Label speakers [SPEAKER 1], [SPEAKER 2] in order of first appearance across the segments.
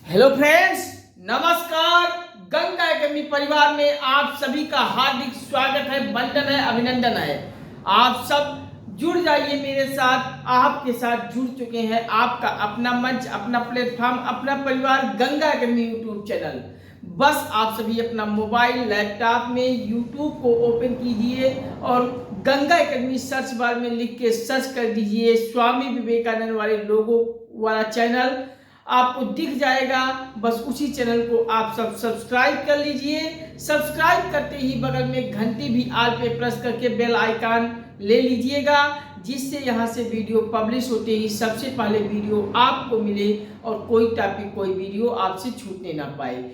[SPEAKER 1] Hello friends, नमस्कार। Ganga academy परिवार में आप सभी का हार्दिक स्वागत है, वंदन है, अभिनंदन है। आप सब जुड़ जाइए मेरे साथ। आपके साथ जुड़ चुके हैं आपका अपना मंच, अपना प्लेटफॉर्म, अपना परिवार गंगा एकेडमी यूट्यूब चैनल। बस आप सभी अपना मोबाइल लैपटॉप में यूट्यूब को ओपन कीजिए और गंगा एकेडमी सर्च बार में लिख के सर्च कर दीजिए। स्वामी विवेकानंद वाले लोगों वाला चैनल आपको दिख जाएगा। बस उसी चैनल को आप सब सब्सक्राइब कर लीजिए। सब्सक्राइब करते ही बगल में घंटी भी आल पे प्रेस करके बेल आइकन ले लीजिएगा, जिससे यहाँ से वीडियो पब्लिश होते ही सबसे पहले वीडियो आपको मिले और कोई टॉपिक कोई वीडियो आपसे छूटने ना पाए।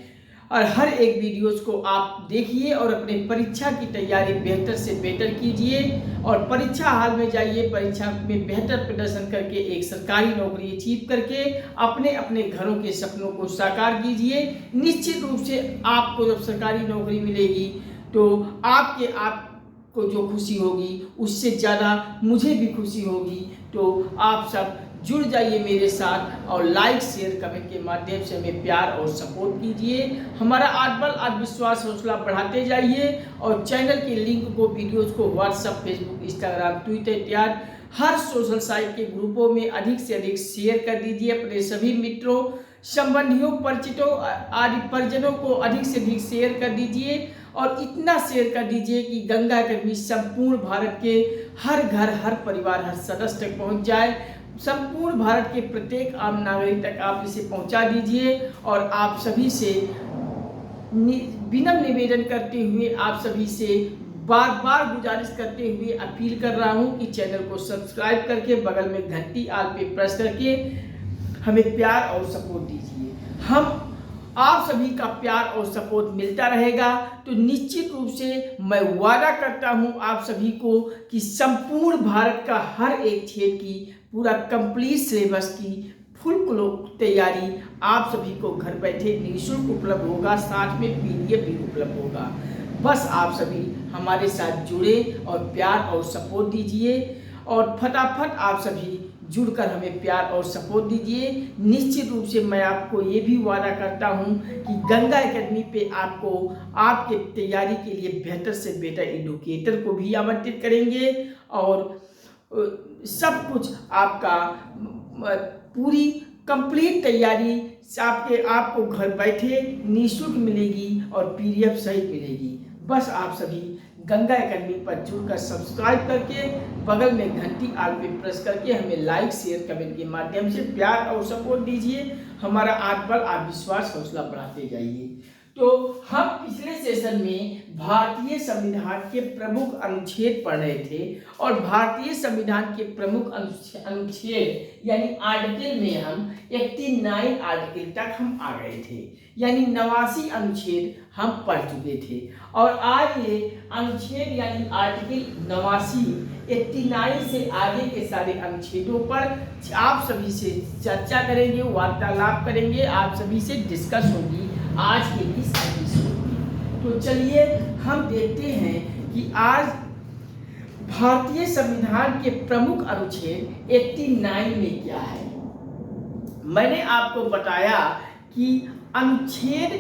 [SPEAKER 1] और हर एक वीडियोस को आप देखिए और अपने परीक्षा की तैयारी बेहतर से बेहतर कीजिए और परीक्षा हाल में जाइए। परीक्षा में बेहतर प्रदर्शन करके एक सरकारी नौकरी अचीव करके अपने अपने घरों के सपनों को साकार कीजिए। निश्चित रूप से आपको जब सरकारी नौकरी मिलेगी तो आपको जो खुशी होगी उससे ज़्यादा मुझे भी खुशी होगी। तो आप सब जुड़ जाइए मेरे साथ और लाइक शेयर कमेंट के माध्यम से हमें प्यार और सपोर्ट कीजिए। हमारा आत्मबल आत्मविश्वास हौसला बढ़ाते जाइए और चैनल के लिंक को, वीडियोस को व्हाट्सएप, फेसबुक, इंस्टाग्राम, ट्विटर इत्यादि हर सोशल साइट के ग्रुपों में अधिक से अधिक शेयर कर दीजिए। अपने सभी मित्रों, संबंधियों, परिचितों आदि परिजनों को अधिक से अधिक शेयर कर दीजिए और इतना शेयर कर दीजिए कि गंगा एकेडमी संपूर्ण भारत के हर घर, हर परिवार, हर सदस्य तक पहुंच जाए। संपूर्ण भारत के प्रत्येक आम नागरिक तक आप इसे पहुंचा दीजिए। और आप सभी से विनम्र निवेदन करते हुए, आप सभी से बार बार गुजारिश करते हुए अपील कर रहा हूं कि चैनल को सब्सक्राइब करके बगल में घंटी आल पे प्रेस करके हमें प्यार और सपोर्ट दीजिए। हम आप सभी का प्यार और सपोर्ट मिलता रहेगा तो निश्चित रूप से मैं वादा करता हूं आप सभी को कि संपूर्ण भारत का हर एक क्षेत्र की पूरा कंप्लीट सिलेबस की फुल तैयारी आप सभी को घर बैठे निःशुल्क उपलब्ध होगा। साथ में पीडीएफ भी उपलब्ध होगा। बस आप सभी हमारे साथ जुड़े और प्यार और सपोर्ट दीजिए और फटाफट आप सभी जुड़कर हमें प्यार और सपोर्ट दीजिए। निश्चित रूप से मैं आपको ये भी वादा करता हूँ कि गंगा एकेडमी पे आपको आपके तैयारी के लिए बेहतर से बेहतर एडुकेटर को भी आमंत्रित करेंगे और सब कुछ आपका पूरी कंप्लीट तैयारी आपको घर बैठे निःशुल्क मिलेगी और पीडीएफ सहित मिलेगी। बस आप सभी गंगा एकेडमी पर जुड़कर सब्सक्राइब करके बगल में घंटी आल पे प्रेस करके हमें लाइक शेयर कमेंट के माध्यम से प्यार और सपोर्ट दीजिए। हमारा आत्मबल आत्मविश्वास हौसला बढ़ाते जाइए। तो हम पिछले सेशन में भारतीय संविधान के प्रमुख अनुच्छेद पढ़ रहे थे और भारतीय संविधान के प्रमुख अनुच्छेद यानी आर्टिकल में हम 89 आर्टिकल तक हम आ गए थे, यानी 89 अनुच्छेद हम पढ़ चुके थे। और आज ये अनुच्छेद यानी आर्टिकल 89 से आगे के सारे अनुच्छेदों पर आप सभी से चर्चा करेंगे, वार्तालाप करेंगे, आप सभी से डिस्कस होगी आज के इस एपिसोड में। तो चलिए हम देखते हैं कि आज भारतीय संविधान के प्रमुख अनुच्छेद 89 में क्या है। मैंने आपको बताया कि अनुच्छेद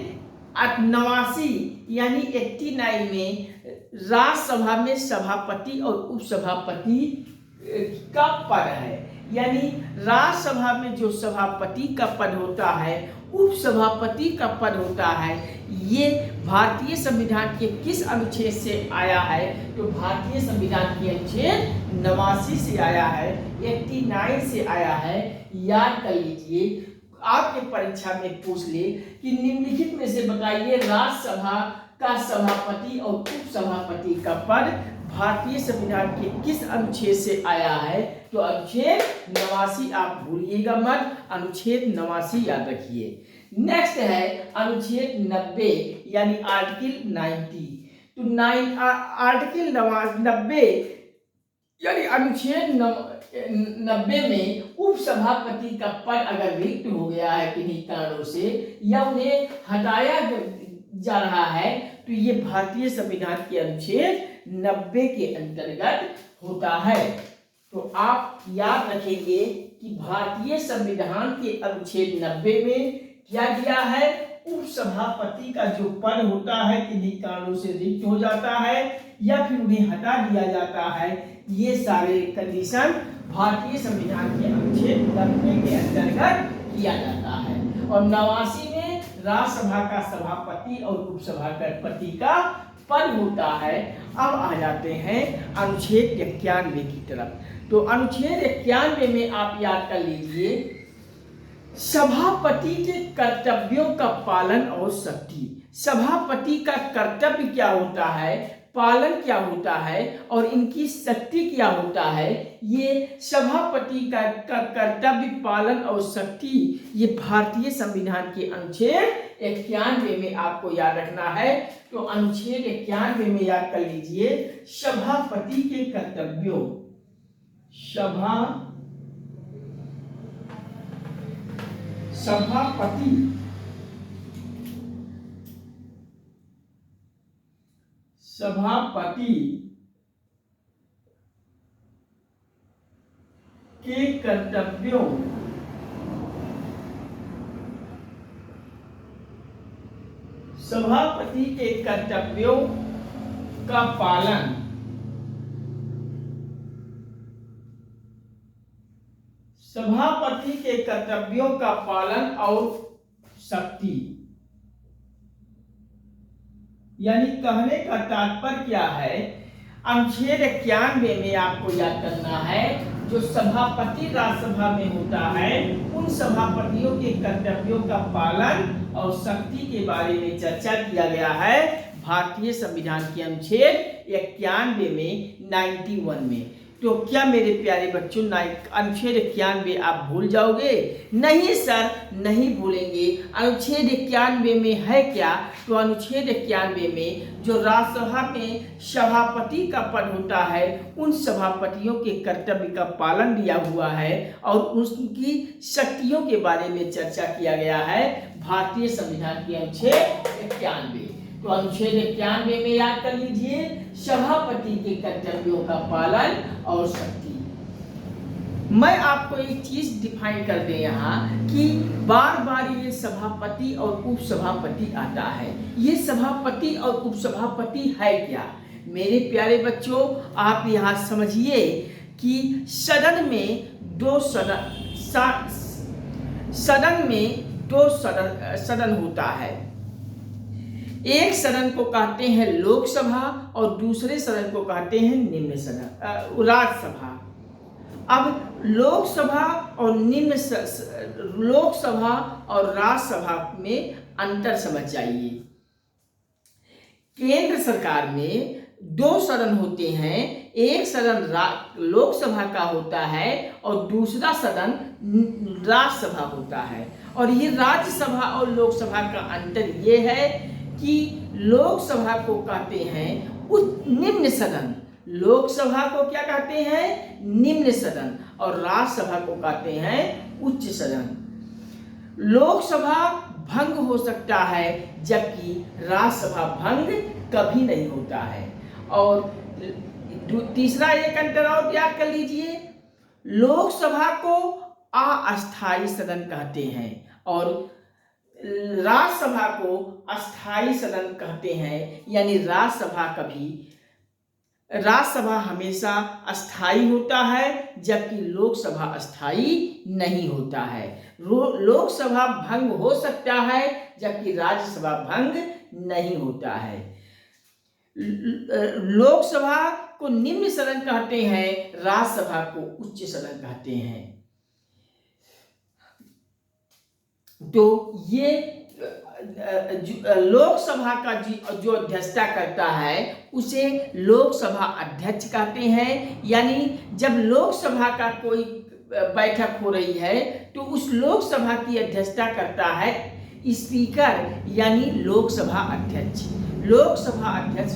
[SPEAKER 1] 89 यानी 89 में राज्यसभा में सभापति और उपसभापति का पद है। यानी राज्यसभा में जो सभापति का पद होता है, उपसभापति का पद होता है, ये भारतीय संविधान के किस अनुच्छेद से आया है? तो भारतीय संविधान के अनुच्छेद 89 से आया है, 89 से आया है। याद कर लीजिए, आपके परीक्षा में पूछ ले कि निम्नलिखित में से बताइए राज्यसभा का सभापति और उपसभापति का पद भारतीय संविधान के किस अनुच्छेद से आया है? तो अनुच्छेद 89 आप भूलिएगा मत, अनुच्छेद 89 याद रखिए। नेक्स्ट है अनुच्छेद 90 यानी आर्टिकल 90। तो आर्टिकल 90 यानी अनुच्छेद 90 में उपसभापति का पद अगर रिक्त हो गया है किन्हीं कारणों से या उन्हें हटाया जा रहा है तो ये भारतीय संविधान के अनुच्छेद 90 के अंतर्गत होता है। तो आप याद रखेंगे कि भारतीय संविधान के अनुच्छेद 90 में क्या दिया है, उपसभापति का जो पद होता है किन्हीं कारणों से रिक्त हो जाता है या फिर उन्हें हटा दिया जाता है। ये सारे कंडीशन भारतीय संविधान के अनुच्छेद 90 के अंतर्गत किया जाता है। और 89 में राज्यसभा का सभापति और उपसभापति का पद होता है। अब आ जाते हैं अनुच्छेद 91 की तरफ। तो अनुच्छेद 91 में आप याद कर लीजिए, सभापति के कर्तव्यों का पालन और शक्ति। सभापति का कर्तव्य क्या होता है, पालन क्या होता है और इनकी शक्ति क्या होता है, ये सभापति का कर्तव्य, पालन और शक्ति ये भारतीय संविधान के अनुच्छेद 91 में आपको याद रखना है। तो अनुच्छेद 91 में याद कर लीजिए, सभापति के कर्तव्यों, सभापति के कर्तव्यों, सभापति के कर्तव्यों का पालन, सभापति के कर्तव्यों का पालन और शक्ति। यानी कहने का तात्पर्य क्या है, अनुच्छेद 91 में आपको याद करना है, जो सभापति राज्यसभा में होता है उन सभापतियों के कर्तव्यों का पालन और शक्ति के बारे में चर्चा किया गया है भारतीय संविधान के अनुच्छेद 91 में 91 में। तो क्या मेरे प्यारे बच्चों अनुच्छेद 91 आप भूल जाओगे? नहीं सर, नहीं भूलेंगे। अनुच्छेद 91 में है क्या? तो अनुच्छेद 91 में जो राज्यसभा में सभापति का पद होता है उन सभापतियों के कर्तव्य का पालन दिया हुआ है और उनकी शक्तियों के बारे में चर्चा किया गया है भारतीय संविधान के अनुच्छेद 91। तो अनुच्छेद 91 में याद कर लीजिए, सभापति के कर्तव्यों का पालन और शक्ति। मैं आपको एक चीज डिफाइन कर दे यहाँ कि बार बार ये सभापति और उपसभापति आता है। ये सभापति और उपसभापति है क्या? मेरे प्यारे बच्चों, आप यहाँ समझिए कि सदन में दो सदन होता है। एक सदन को कहते हैं लोकसभा और दूसरे सदन को कहते हैं निम्न सदन, राज्यसभा। अब लोकसभा और राज्यसभा में अंतर समझ जाइए। केंद्र सरकार में दो सदन होते हैं, एक सदन लोकसभा का होता है और दूसरा सदन राज्यसभा होता है। और ये राज्यसभा और लोकसभा का अंतर ये है कि लोकसभा को कहते हैं निम्न सदन, लोकसभा को क्या कहते हैं? निम्न सदन। और राज्यसभा को कहते हैं उच्च सदन। लोकसभा भंग हो सकता है जबकि राज्यसभा भंग कभी नहीं होता है। और तीसरा एक अंतर और याद कर लीजिए, लोकसभा को अस्थायी सदन कहते हैं और राज्यसभा को अस्थायी सदन कहते हैं। यानी राज्यसभा हमेशा अस्थायी होता है जबकि लोकसभा अस्थायी नहीं होता है। लोकसभा भंग हो सकता है जबकि राज्यसभा भंग नहीं होता है। लोकसभा को निम्न सदन कहते हैं, राज्यसभा को उच्च सदन कहते हैं। तो ये लोकसभा का जो अध्यक्षता करता है उसे लोकसभा अध्यक्ष कहते हैं। यानी जब लोकसभा का कोई बैठक हो रही है तो उस लोकसभा की अध्यक्षता करता है स्पीकर, यानी लोकसभा अध्यक्ष। लोकसभा अध्यक्ष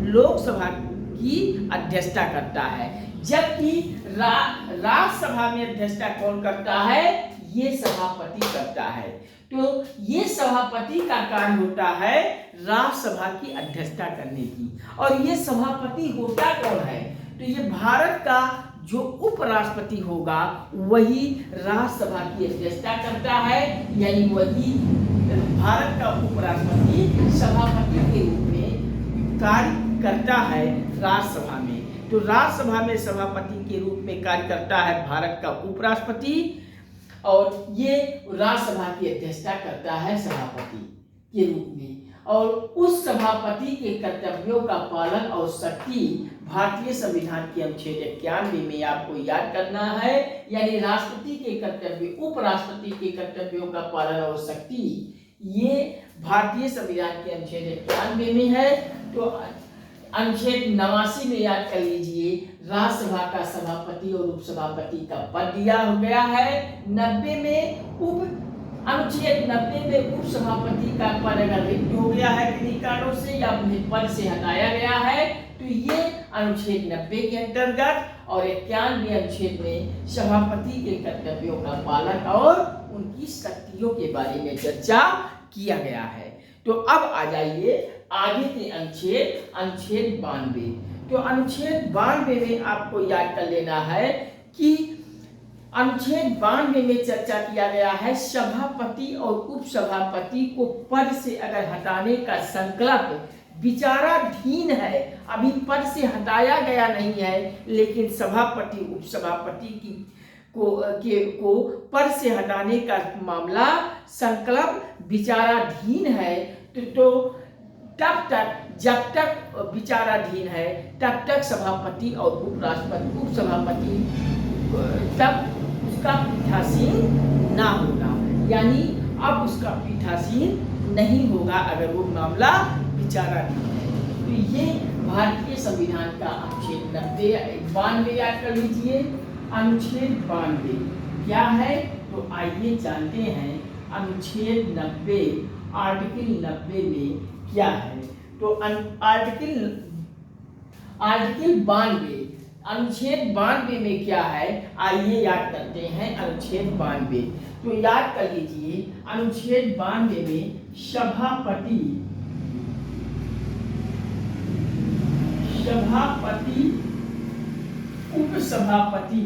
[SPEAKER 1] लोकसभा की अध्यक्षता करता है, जबकि राज्यसभा में अध्यक्षता कौन करता है? ये सभापति करता है। तो ये सभापति का कार्य होता है राज्यसभा की अध्यक्षता करने की। और ये सभापति होता कौन है? तो ये भारत का जो उपराष्ट्रपति होगा वही राज्यसभा की अध्यक्षता करता है, यानी वही भारत का उपराष्ट्रपति सभापति के रूप में कार्य करता है राज्यसभा में। तो राज्यसभा में सभापति के रूप में कार्य करता है भारत का उपराष्ट्रपति, और ये राज्यसभा की अध्यक्षता करता है सभापति के रूप में। और उस सभापति के कर्तव्यों का पालन और शक्ति भारतीय संविधान के अनुच्छेद 91 में आपको याद करना है, यानी राष्ट्रपति के कर्तव्य, उपराष्ट्रपति के कर्तव्यों का पालन और शक्ति ये भारतीय संविधान के अनुच्छेद 91 में है। तो अनुच्छेद 89 में याद कर लीजिए, राज्यसभा का सभापति और उपसभापति का पद दिया गया है। 90 में अनुच्छेद 90 में उपसभापति का पद अगर रिक्त हो गया है किन्हीं कारणों से या उन्हें पद से हटाया गया है तो ये अनुच्छेद 90 के अंतर्गत, और 91 अनुच्छेद में सभापति के कर्तव्यों का पालन और उनकी शक्तियों के बारे में चर्चा किया गया है। तो अब आ जाइए आगे के अनुच्छेद 92। तो अनुच्छेद 92 में आपको याद कर लेना है कि अनुच्छेद 92 में चर्चा किया गया है सभापति और उपसभापति को पद से अगर हटाने का संकल्प विचाराधीन है, अभी पद से हटाया गया नहीं है, लेकिन सभापति उपसभापति को पद से हटाने का मामला संकल्प विचाराधीन है, तो तब तक, जब तक विचाराधीन है तब तक सभापति और उपसभापति तब उसका पीठासीन ना होगा, यानी अब उसका पीठासीन नहीं होगा अगर वो मामला विचाराधीन है। तो ये भारतीय संविधान का अनुच्छेद 92 याद कर लीजिए। अनुच्छेद 92 क्या है, तो आइए जानते हैं अनुच्छेद 90 आर्टिकल 90 में क्या है। तो आर्टिकल 92 अनुच्छेद 92 में क्या है, आइए याद करते हैं अनुच्छेद 92। तो याद कर लीजिए अनुच्छेद 92 में सभापति, उपसभापति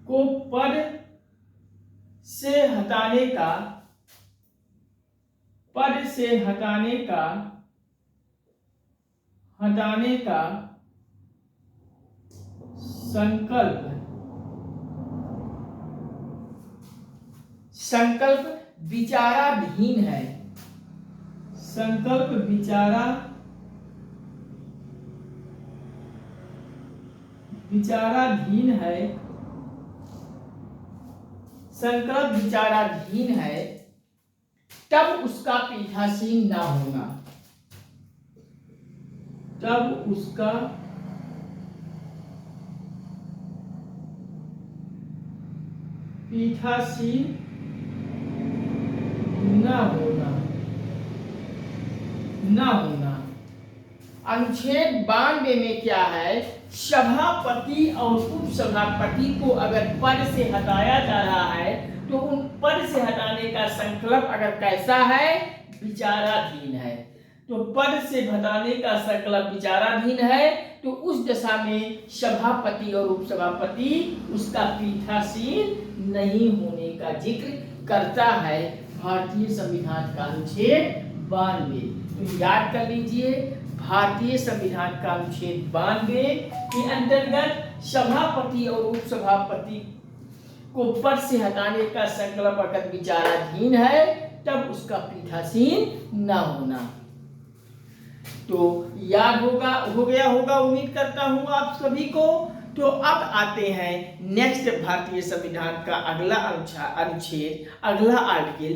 [SPEAKER 1] को पद से हटाने का संकल्प विचाराधीन है। संकल्प विचाराधीन है, तब उसका पीठासीन ना होना, तब उसका पीठासीन ना होना। अनुच्छेद 92 में क्या है, सभापति और उपसभापति को अगर पद से हटाया जा रहा है तो उन पद से हटाने का संकल्प अगर कैसा है, विचाराधीन है। तो पद से हटाने का संकल्प विचाराधीन है, तो उस दशा में सभापति और उपसभापति उसका पीठासीन नहीं होने का जिक्र करता है भारतीय संविधान का अनुच्छेद 92। तो याद कर लीजिए, भारतीय संविधान का अनुच्छेद 92 के अंतर्गत सभापति और उपसभापति को पद से हटाने का संकल्प अगर विचाराधीन है तब उसका पीठासीन न होना। तो याद हो गया होगा, उम्मीद करता हूँ आप सभी को। तो अब आते हैं नेक्स्ट भारतीय संविधान का अगला अनुच्छेद, अगला आर्टिकल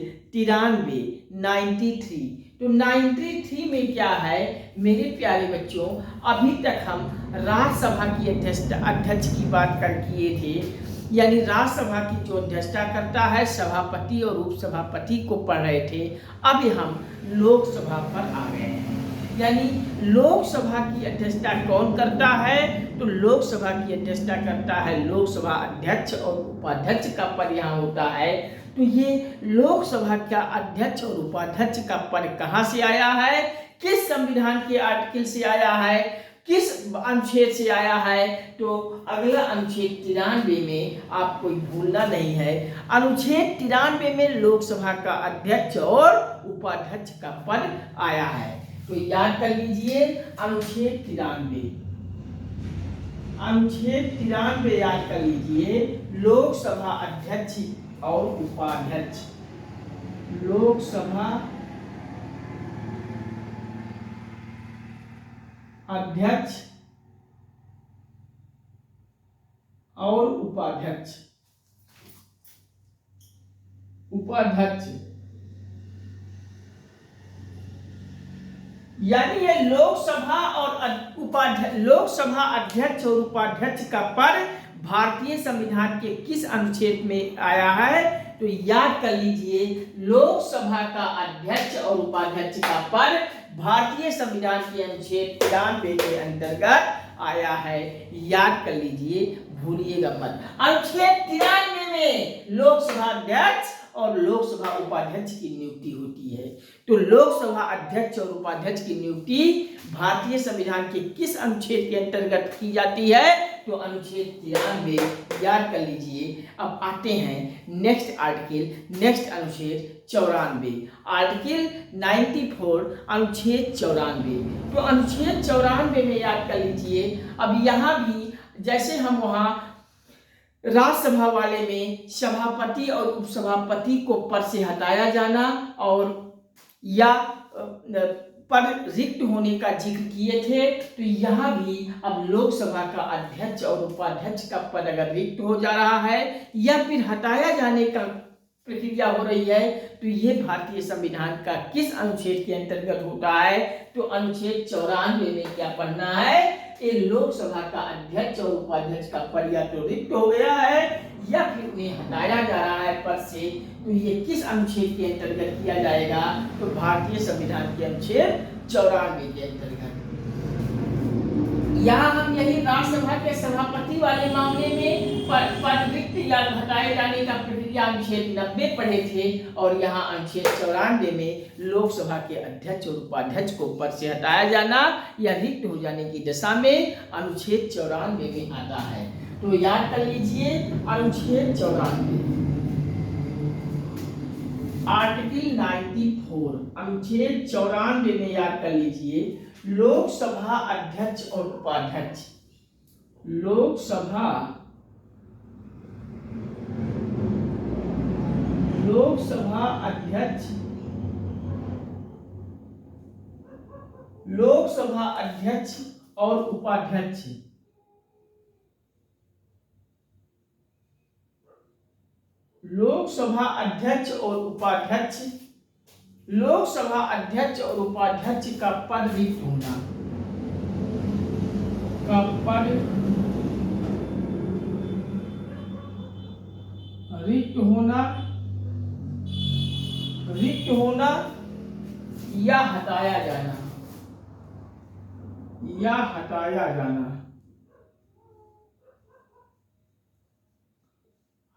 [SPEAKER 1] 93। तो 93 में क्या है मेरे प्यारे बच्चों, अभी तक हम राज्यसभा की अध्यक्ष की बात कर किए थे, यानी राज्यसभा की जो अध्यक्षता करता है सभापति और उपसभापति को पढ़ रहे थे। अभी हम लोकसभा पर आ गए हैं। यानी लोकसभा की अध्यक्षता कौन करता है? तो लोकसभा की अध्यक्षता करता है लोकसभा अध्यक्ष, और उपाध्यक्ष का पद यहाँ होता है। तो ये लोकसभा का अध्यक्ष और उपाध्यक्ष का पद कहाँ से आया है, किस संविधान के आर्टिकल से आया है, किस अनुच्छेद से आया है? तो अगला अनुच्छेद 93 में आपको भूलना नहीं है। अनुच्छेद 93 में लोकसभा का अध्यक्ष और उपाध्यक्ष का पद आया है। तो याद कर लीजिए अनुच्छेद 93, अनुच्छेद 93 याद कर लीजिए। लोकसभा अध्यक्ष और उपाध्यक्ष, लोकसभा अध्यक्ष और उपाध्यक्ष, यानी ये लोकसभा और लोकसभा अध्यक्ष और उपाध्यक्ष का पद भारतीय संविधान के किस अनुच्छेद में आया है? तो याद कर लीजिए लोकसभा का अध्यक्ष और उपाध्यक्ष का पद भारतीय संविधान के अनुच्छेद 93 के अंतर्गत आया है। याद कर लीजिए, भूलिएगा मत। अनुच्छेद 93 में लोकसभा अध्यक्ष और लोकसभा उपाध्यक्ष की नियुक्ति होती है। तो लोकसभा अध्यक्ष और उपाध्यक्ष की नियुक्ति भारतीय संविधान के किस अनुच्छेद के अंतर्गत की जाती है? तो अनुच्छेद 93। याद कर लीजिए। अब आते हैं नेक्स्ट आर्टिकल, नेक्स्ट अनुच्छेद 94, आर्टिकल 94, अनुच्छेद 94। तो अनुच्छेद 94 में याद कर लीजिए। अब यहाँ भी जैसे हम वहाँ राज्यसभा वाले में सभापति और उपसभापति को पद से हटाया जाना और या पद रिक्त होने का जिक्र किए थे, तो यहाँ भी अब लोकसभा का अध्यक्ष और उपाध्यक्ष का पद अगर रिक्त हो जा रहा है या फिर हटाया जाने का प्रक्रिया हो रही है, तो ये भारतीय संविधान का किस अनुच्छेद के अंतर्गत होता है? तो अनुच्छेद 94 में क्या पढ़ना है? ये लोकसभा का अध्यक्ष और उपाध्यक्ष का पद या तो रिक्त हो गया है या फिर उन्हें हटाया जा रहा है पद से, तो ये किस अनुच्छेद के अंतर्गत किया जाएगा? तो भारतीय संविधान के अनुच्छेद 94 के अंतर्गत। यहाँ हम यही राज्यसभा के सभापति वाले मामले में पद रिक्त या हटाए जाने का प्रक्रिया अनुच्छेद 90 पढ़े थे, और यहाँ अनुच्छेद 94 में लोकसभा के अध्यक्ष और उपाध्यक्ष को पद से हटाया जाना या रिक्त हो जाने की दशा में अनुच्छेद 94 में आता है। तो याद कर लीजिए अनुच्छेद 94, आर्टिकल 94, अनुच्छेद 94 में याद कर लीजिए लोकसभा अध्यक्ष और उपाध्यक्ष, लोकसभा अध्यक्ष, लोकसभा अध्यक्ष और उपाध्यक्ष, लोकसभा अध्यक्ष और उपाध्यक्ष, लोकसभा अध्यक्ष और उपाध्यक्ष का पद रिक्त होना, का पद रिक्त होना, रिक्त होना या हटाया जाना, या हटाया जाना,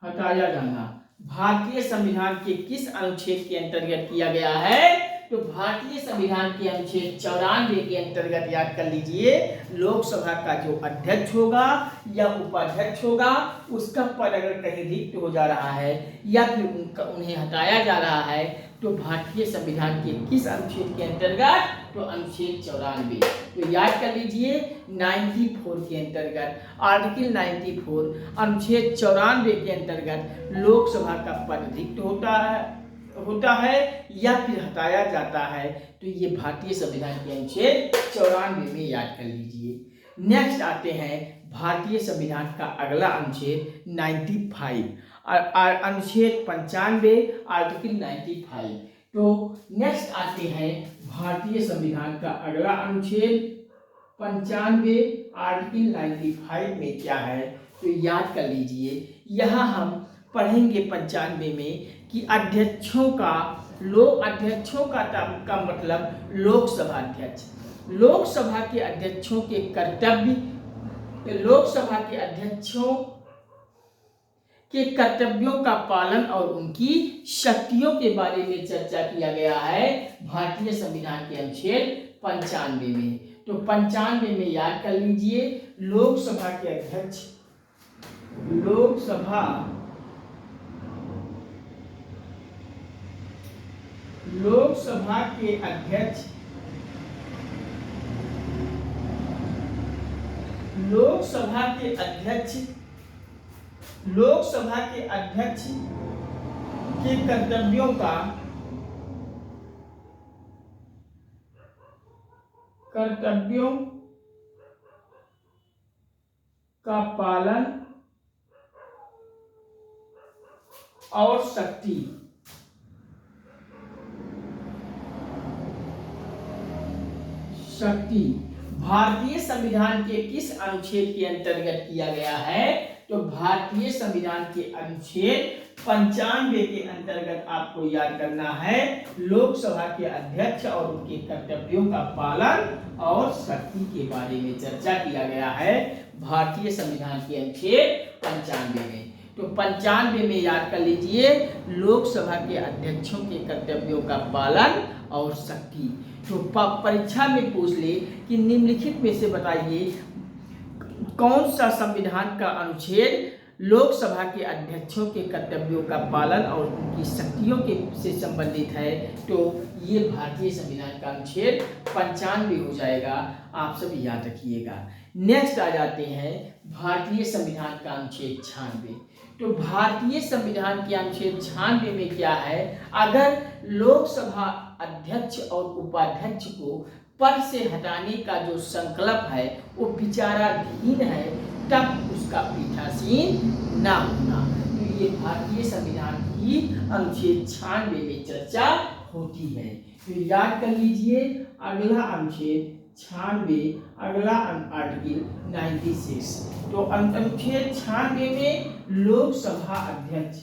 [SPEAKER 1] हटाया जाना भारतीय संविधान के किस अनुच्छेद के अंतर्गत किया गया है? तो भारतीय संविधान के अनुच्छेद 94 के अंतर्गत याद कर लीजिए लोकसभा का जो अध्यक्ष होगा या उपाध्यक्ष होगा उसका पद अगर कहीं रिक्त हो जा रहा है या फिर उन्हें हटाया जा रहा है, तो भारतीय संविधान के किस अनुच्छेद के अंतर्गत? तो अनुच्छेद 94। तो याद कर लीजिए 94 के अंतर्गत, आर्टिकल 94 अनुच्छेद 94 के अंतर्गत लोकसभा का पद रिक्त होता है या फिर हटाया जाता है, तो ये भारतीय संविधान के अनुच्छेद 94 में याद कर लीजिए। नेक्स्ट आते हैं भारतीय संविधान का अगला अनुच्छेद 95, अनुच्छेद 95, आर्टिकल 95। तो नेक्स्ट आते हैं भारतीय संविधान का अगला अनुच्छेद 95, आर्टिकल 95 में क्या है? तो याद कर लीजिए, यहाँ हम पढ़ेंगे 95 में कि अध्यक्षों का मतलब लोकसभा अध्यक्ष, लोकसभा के अध्यक्षों के कर्तव्य, लोकसभा के अध्यक्षों के कर्तव्यों का पालन और उनकी शक्तियों के बारे में चर्चा किया गया है भारतीय संविधान के अनुच्छेद 95 में। तो 95 में याद कर लीजिए, लोकसभा के अध्यक्ष, लोकसभा के अध्यक्ष, लोकसभा के अध्यक्ष के कर्तव्यों का पालन और शक्ति, भारतीय संविधान के किस अनुच्छेद के अंतर्गत किया गया है? तो भारतीय संविधान के अनुच्छेद 95 के अंतर्गत आपको याद करना है, लोकसभा के अध्यक्ष और उनके कर्तव्यों का पालन और शक्ति के बारे में चर्चा किया गया है भारतीय संविधान के अनुच्छेद 95 में। तो 95 में याद कर लीजिए, लोकसभा के अध्यक्षों के कर्तव्यों का पालन और शक्ति। तो परीक्षा में पूछ ले कि निम्नलिखित में से बताइए कौन सा संविधान का अनुच्छेद लोकसभा के अध्यक्षों के कर्तव्यों का पालन और उनकी शक्तियों के से संबंधित है? तो ये भारतीय संविधान का अनुच्छेद 95 हो जाएगा, आप सभी याद रखिएगा। नेक्स्ट आ जाते हैं भारतीय संविधान का अनुच्छेद 96। तो भारतीय संविधान के अनुच्छेद 96 में क्या है? अगर लोकसभा अध्यक्ष और उपाध्यक्ष को पद से हटाने का जो संकल्प है वो विचाराधीन है, तब उसका पीठासीन ना होना। तो ये भारतीय संविधान की अनुच्छेद 96 में चर्चा होती है। तो याद कर लीजिए, अगला अनुच्छेद 96, अगला आर्टिकल 96। तो अनुच्छेद 96 में लोकसभा अध्यक्ष,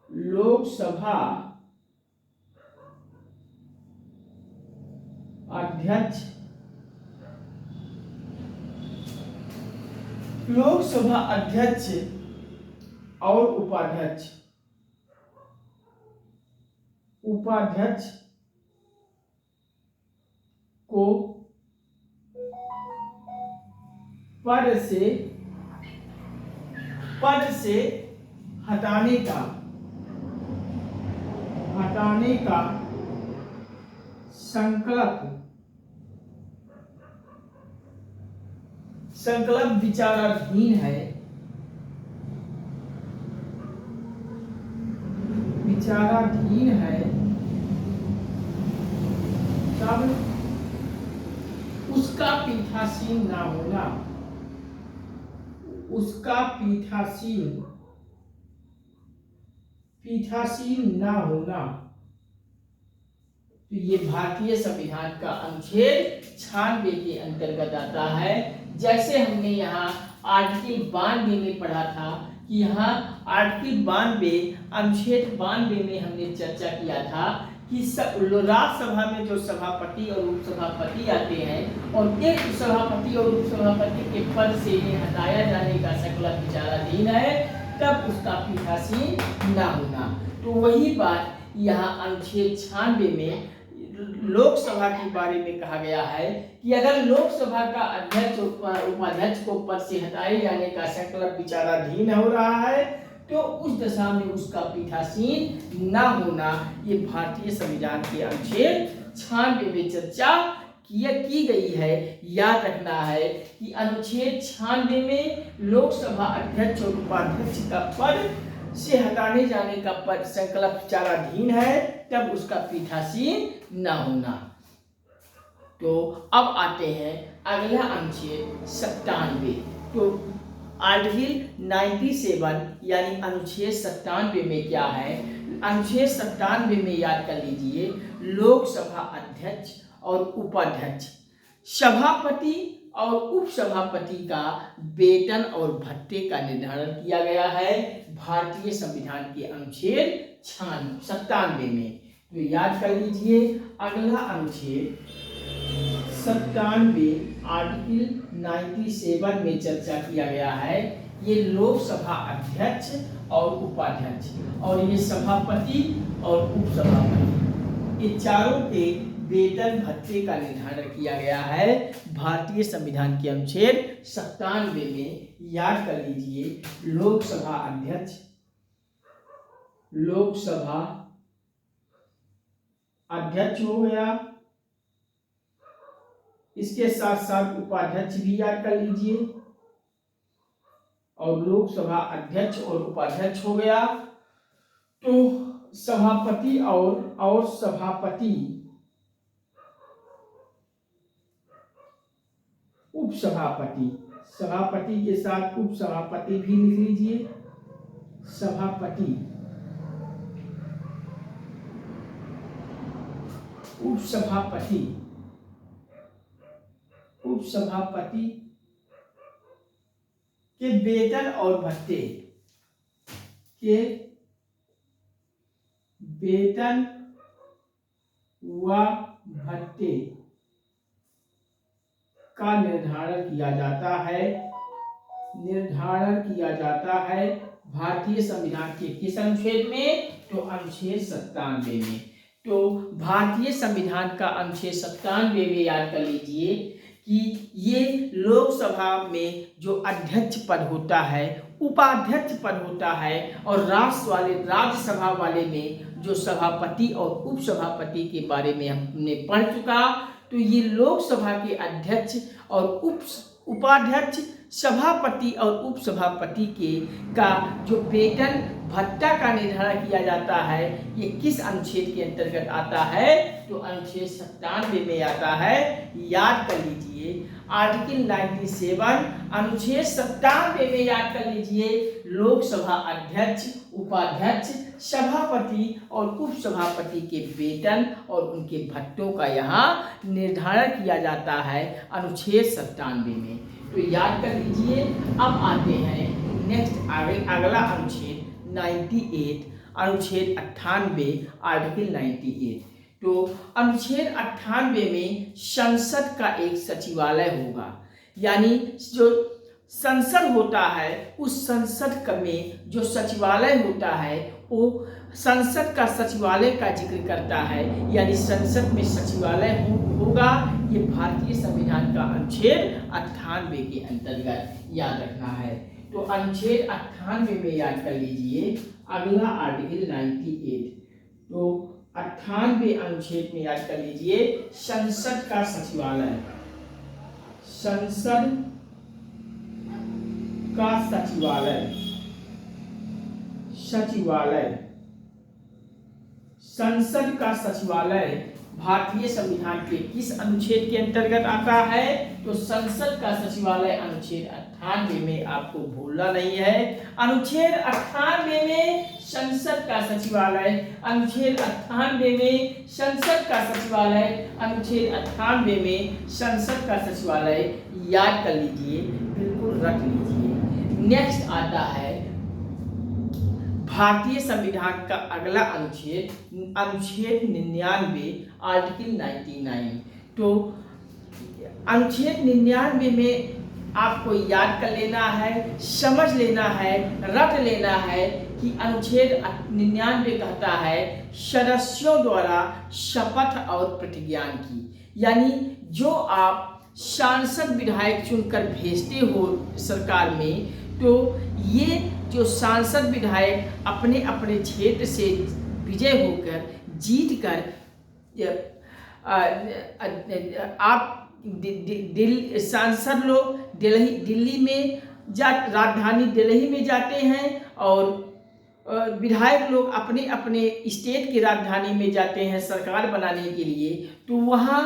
[SPEAKER 1] लोकसभा अध्यक्ष और उपाध्यक्ष को पद से हटाने का संकल्प विचाराधीन है, तब उसका पीठासीन ना होना, तो ये भारतीय संविधान का अनुच्छेद 96 के अंतर्गत आता है। जैसे हमने यहाँ आर्टिकल 92 में पढ़ा था कि यहाँ आर्टिकल 92 अनुच्छेद 92 में हमने चर्चा किया था कि राज्यसभा में जो सभापति और उपसभापति आते हैं और एक सभापति और उपसभापति के पद से हटाया जाने का संकल्प विचाराधीन है, तब उसका पीठासीन ना होना। तो वही बात यहाँ अनुच्छेद 96 में लोकसभा के बारे में कहा गया है कि अगर लोकसभा का अध्यक्ष उपाध्यक्ष को पद से हटाए जाने का संकल्प विचाराधीन हो रहा है, तो उस दशा में उसका पीठासीन ना होना, ये भारतीय संविधान के अनुच्छेद 96 में चर्चा की गई है। याद रखना है कि अनुच्छेद 96 में लोकसभा अध्यक्ष और उपाध्यक्ष का पद से हटाने जाने का पद संकल्प विचाराधीन है, तब उसका पीठासीन न होना। तो अब आते हैं अगला अनुच्छेद 97। तो आर्टिकल 97 यानी अनुच्छेद 97 में क्या है? अनुच्छेद 97 में याद कर लीजिए, लोकसभा अध्यक्ष और उपाध्यक्ष, सभापति और उपसभापति का वेतन और भत्ते का निर्धारण किया गया है भारतीय संविधान के अनुच्छेद 97 में। तो याद कर लीजिए, अगला अनुच्छेद 97 आर्टिकल 97 में चर्चा किया गया है। ये लोकसभा अध्यक्ष और उपाध्यक्ष और ये सभापति और उपसभापति, ये चारों के वेतन भत्ते का निर्धारण किया गया है भारतीय संविधान के अनुच्छेद 97 में। याद कर लीजिए, लोकसभा अध्यक्ष, लोकसभा अध्यक्ष हो गया, इसके साथ साथ उपाध्यक्ष भी याद कर लीजिए, और लोकसभा अध्यक्ष और उपाध्यक्ष हो गया। तो सभापति और सभापति, उपसभापति, सभापति के साथ उपसभापति भी लिख लीजिए। सभापति, उपसभापति, उपसभापति के वेतन और भत्ते, के वेतन व भत्ते का निर्धारण किया जाता है भारतीय संविधान के किस अनुच्छेद में? तो अनुच्छेद 97 में। तो भारतीय संविधान का अनुच्छेद 97 में याद कर लीजिए कि ये लोकसभा में जो अध्यक्ष पद होता है, उपाध्यक्ष पद होता है, और राज्यसभा वाले में जो सभापति और उपसभापति के बारे में हमने पढ़ चुका। तो ये लोकसभा के अध्यक्ष और उपाध्यक्ष, सभापति और उपसभापति का जो वेतन भत्ता का निर्धारण किया जाता है, ये किस अनुच्छेद के अंतर्गत आता है? तो अनुच्छेद 97 में आता है। याद कर लीजिए, आर्टिकल 97 अनुच्छेद 97 में याद कर लीजिए, लोकसभा अध्यक्ष, उपाध्यक्ष, सभापति और उपसभापति के वेतन और उनके भत्तों का यहाँ निर्धारण किया जाता है अनुच्छेद 97 में। तो याद कर लीजिए। अब आते हैं नेक्स्ट अगला अनुच्छेद 98, अनुच्छेद 98, आर्टिकल 98। तो अनुच्छेद 98 में संसद का एक सचिवालय होगा, यानी जो संसद होता है उस संसद में जो सचिवालय होता है वो संसद का सचिवालय का जिक्र करता है, यानी संसद में सचिवालय होगा। ये भारतीय संविधान का अनुच्छेद 98 के अंतर्गत याद रखना है। तो अनुच्छेद 98 में याद कर लीजिए। अगला आर्टिकल 98, तो 98 अनुच्छेद में याद कर लीजिए, संसद का सचिवालय, संसद का सचिवालय, संसद का सचिवालय भारतीय संविधान के किस अनुच्छेद के अंतर्गत आता है? तो संसद का सचिवालय अनुच्छेद 98 में, आपको भूलना नहीं है। अनुच्छेद 98 में संसद का सचिवालय, अनुच्छेद 98 में संसद का सचिवालय, अनुच्छेद 98 में संसद का सचिवालय। याद कर लीजिए, बिल्कुल रख लीजिए। नेक्स्ट आता है भारतीय संविधान का अगला अनुच्छेद, अनुच्छेद 99, आर्टिकल 99। तो अनुच्छेद 99 में आपको याद कर लेना है, समझ लेना है, रट लेना है कि अनुच्छेद 99 कहता है सदस्यों द्वारा शपथ और प्रतिज्ञान की, यानी जो आप सांसद विधायक चुनकर भेजते हो सरकार में, तो ये जो सांसद विधायक अपने अपने क्षेत्र से विजय होकर जीत कर आप सांसद लोग दिल्ली में राजधानी दिल्ली में जाते हैं और विधायक लोग अपने अपने स्टेट की राजधानी में जाते हैं सरकार बनाने के लिए। तो वहाँ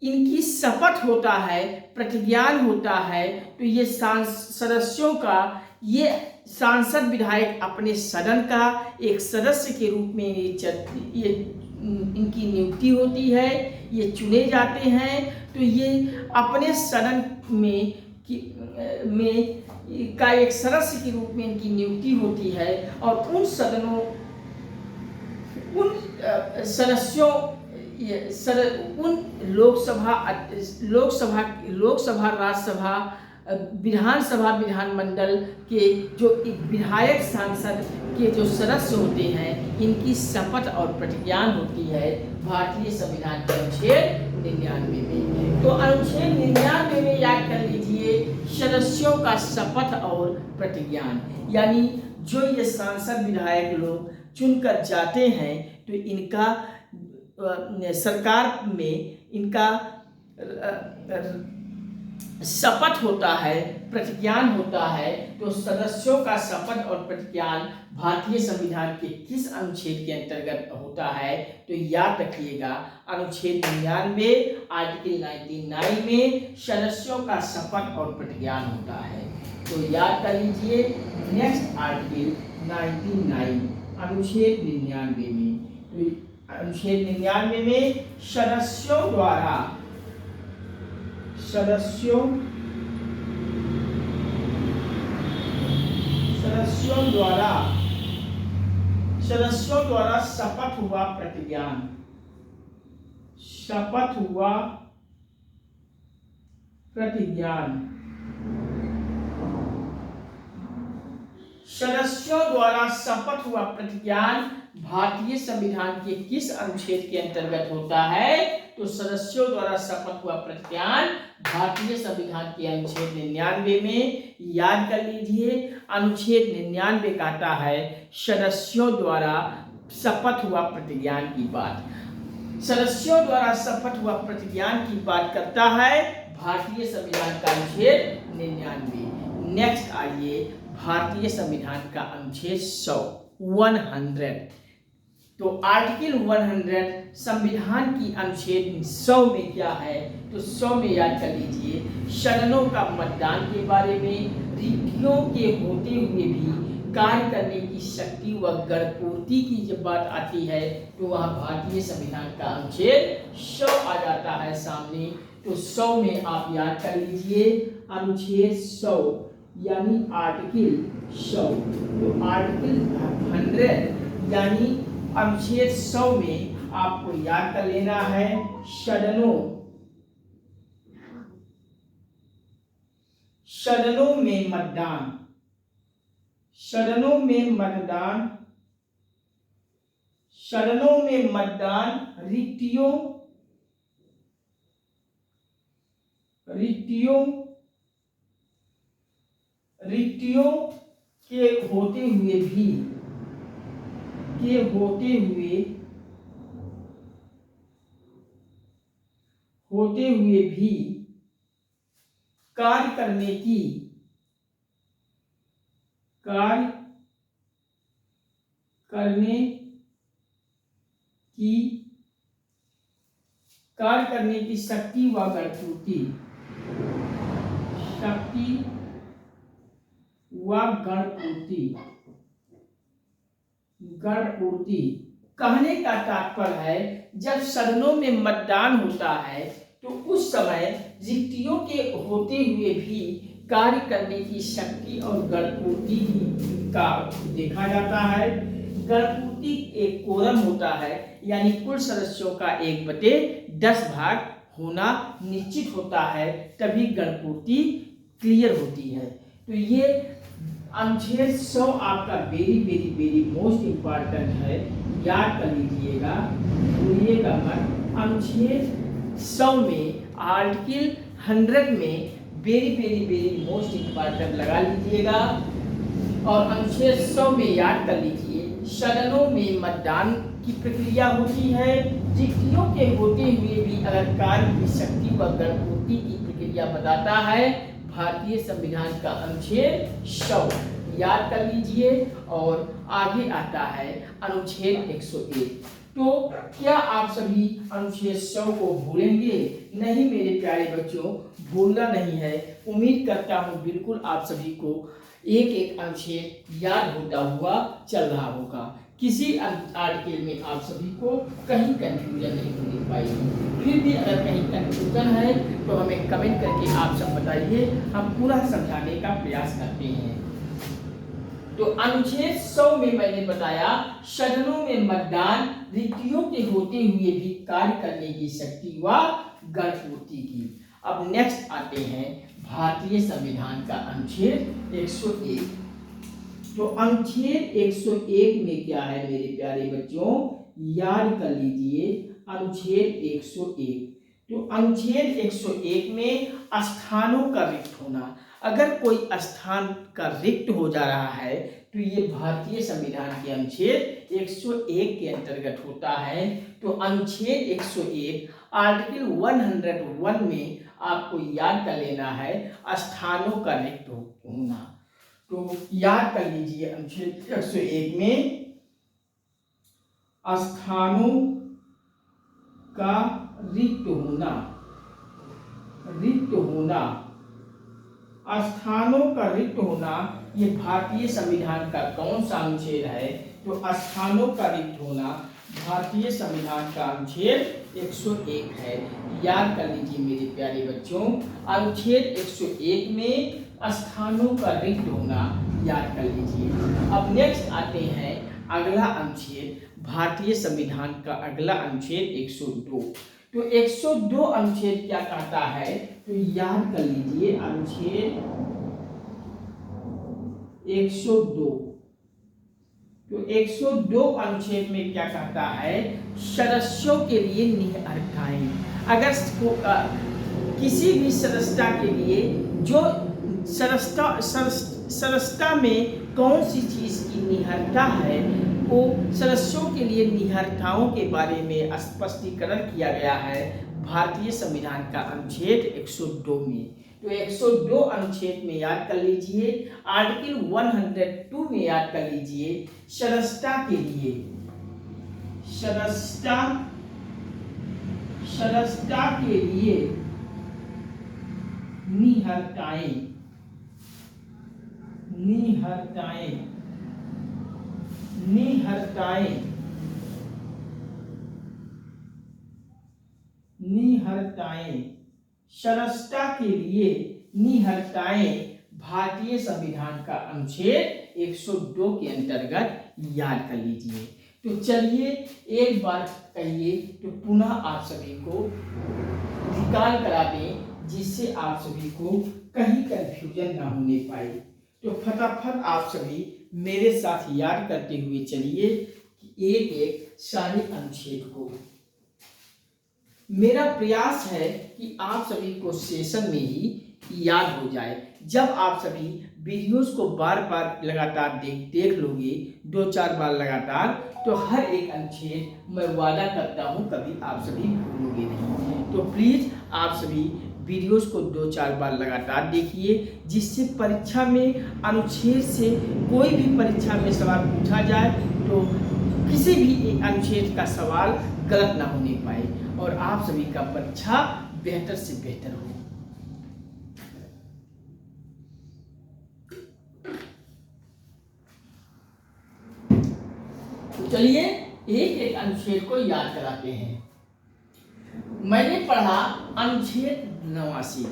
[SPEAKER 1] इनकी शपथ होता है, प्रतिज्ञान होता है। तो ये सदस्यों का, ये सांसद विधायक अपने सदन का एक सदस्य के रूप में ये इनकी नियुक्ति होती है, ये चुने जाते हैं। तो ये अपने सदन में का एक सदस्य के रूप में इनकी नियुक्ति होती है और उन सदस्यों उन लोकसभा राज्यसभा विधानसभा विधानमंडल के जो विधायक सांसद के जो सदस्य होते हैं, इनकी शपथ और प्रतिज्ञा होती है भारतीय संविधान के अनुच्छेद 99 में। तो अनुच्छेद 99 में याद कर लीजिए, सदस्यों का शपथ और प्रतिज्ञा, यानी जो ये सांसद विधायक लोग चुनकर जाते हैं तो इनका सरकार में इनका शपथ होता है, प्रतिज्ञान होता है। तो सदस्यों का शपथ और प्रतिज्ञान भारतीय संविधान के किस अनुच्छेद के अंतर्गत होता है? तो याद रखिएगा, अनुच्छेद 99 आर्टिकल 99 में सदस्यों का शपथ और प्रतिज्ञान होता है। तो याद कर लीजिए, नेक्स्ट आर्टिकल 99 अनुच्छेद 99 में, तो अनुच्छेद 99 में सदस्यों द्वारा शपथ हुआ प्रतिज्ञान, सदस्यों द्वारा शपथ हुआ प्रतिज्ञान भारतीय संविधान के किस अनुच्छेद के अंतर्गत होता है? तो सदस्यों द्वारा शपथ हुआ प्रतिज्ञान भारतीय संविधान के अनुच्छेद 99 में। याद कर लीजिए, अनुच्छेद 99 कहता है सदस्यों द्वारा शपथ हुआ प्रतिज्ञान की बात, सदस्यों द्वारा शपथ हुआ प्रतिज्ञान की बात करता है भारतीय संविधान का अनुच्छेद 99। नेक्स्ट आइए, भारतीय संविधान का अनुच्छेद 100। तो आर्टिकल 100 संविधान की अनुच्छेद 100 में क्या है? तो 100 में याद कर लीजिए, सदनों का मतदान के बारे में, रिक्तियों के होते हुए भी कार्य करने की शक्ति व गणपूर्ति की जब बात आती है तो वहाँ भारतीय संविधान का अनुच्छेद 100 आ जाता है सामने। तो 100 में आप याद कर लीजिए, अनुच्छेद 100 यानी आर्टिकल 100। तो आर्टिकल 100 यानी अनुच्छेद 100 में आपको याद कर लेना है सदनों में मतदान, सदनों में मतदान, रिक्तियों के होते हुए भी कार्य करने की शक्ति व गणपूर्ति कहने का तात्पर्य है, जब सदनों में मतदान होता है तो उस समय रिक्तियों के होते हुए भी कार्य करने की शक्ति और गणपूर्ति का देखा जाता है। गणपूर्ति एक कोरम होता है, यानी कुल सदस्यों का 1/10 भाग होना निश्चित होता है, तभी गणपूर्ति क्लियर होती है। तो ये अनुच्छेद 100 आपका वेरी मोस्ट इम्पॉर्टेंट है, याद कर लीजिएगा, भूलिएगा मत। अनुच्छेद 100 में आर्टिकल 100 में वेरी मोस्ट इम्पॉर्टेंट लगा लीजिएगा। और अनुच्छेद 100 में याद कर लीजिए, सदनों में मतदान की प्रक्रिया होती है, रिक्तियों के होते हुए भी अगर कार्य की शक्ति व गणपूर्ति की प्रक्रिया बताता है भारतीय संविधान का अनुच्छेद 100, याद कर लीजिए। और आगे आता है अनुच्छेद 101। तो क्या आप सभी अनुच्छेद 100 को भूलेंगे? नहीं मेरे प्यारे बच्चों, भूलना नहीं है। उम्मीद करता हूँ बिल्कुल आप सभी को एक अनुच्छेद याद होता हुआ चल रहा होगा। किसी आर्टिकल में आप सभी को कहीं कंफ्यूजन नहीं होने पाएगी। फिर भी अगर कहीं कंफ्यूजन है तो हमें कमेंट करके आप सब बताइए, हम पूरा समझाने का प्रयास करते हैं। तो अनुच्छेद 100 में मैंने बताया सदनों में मतदान रिक्तियों के होते हुए भी कार्य करने की शक्ति व गणपूर्ति की। अब नेक्स्ट आते हैं भारतीय संविधान का अनुच्छेद 101। तो अनुच्छेद 101 में क्या है मेरे प्यारे बच्चों, याद कर लीजिए अनुच्छेद 101। तो अनुच्छेद 101 में स्थानों का रिक्त होना, अगर कोई स्थान का रिक्त हो जा रहा है तो ये भारतीय संविधान के अनुच्छेद 101 के अंतर्गत होता है। तो अनुच्छेद 101 आर्टिकल 101 में आपको याद कर लेना है स्थानों का रिक्त होना। तो याद कर लीजिए अनुच्छेद 101 में स्थानों का रिक्त होना, स्थानों का रिक्त होना, ये भारतीय संविधान का कौन सा अनुच्छेद है? तो स्थानों का रिक्त होना भारतीय संविधान का अनुच्छेद 101 है। याद कर लीजिए मेरे प्यारे बच्चों, अनुच्छेद 101 में स्थानों का रिक्त होना याद कर लीजिए। अब नेक्स्ट आते हैं अगला अनुच्छेद, भारतीय संविधान का अगला अनुच्छेद 102। तो 102 अनुच्छेद क्या कहता है? तो याद कर लीजिए अनुच्छेद 102। तो 102 अनुच्छेद में क्या कहता है? सदस्यों के लिए निहिताएं, अगर किसी भी सदस्यता के लिए जो सदस्यता में कौन सी चीज की निहिरता है, वो सदस्यों के लिए निहिरताओं के बारे में स्पष्टीकरण किया गया है भारतीय संविधान का अनुच्छेद 102 में। तो 102 अनुच्छेद में याद कर लीजिए, आर्टिकल 102 में याद कर लीजिए सदस्यता के लिए, सदस्यता के लिए निहिरताएं, सदस्यता के लिए निहिरताएं भारतीय संविधान का अनुच्छेद 102 के अंतर्गत याद कर लीजिए। तो चलिए एक बार कहिए तो पुनः आप सभी को रिकॉल करा दें, जिससे आप सभी को कहीं कंफ्यूजन ना होने पाए। तो फटाफट आप सभी मेरे साथ याद करते हुए चलिए कि एक एक सारे अनुच्छेद को। मेरा प्रयास है कि आप सभी को सेशन में ही याद हो जाए। जब आप सभी वीडियोस को बार बार लगातार देख लोगे, 2-4 बार लगातार, तो हर एक अनुच्छेद मैं वादा करता हूं कभी आप सभी भूलोगे नहीं। तो प्लीज आप सभी वीडियोस को 2-4 बार लगातार देखिए, जिससे परीक्षा में अनुच्छेद से कोई भी परीक्षा में सवाल पूछा जाए तो किसी भी अनुच्छेद का सवाल गलत ना होने पाए और आप सभी का परीक्षा बेहतर से बेहतर हो। चलिए एक एक अनुच्छेद को याद कराते हैं। मैंने पढ़ा अनुच्छेद 89,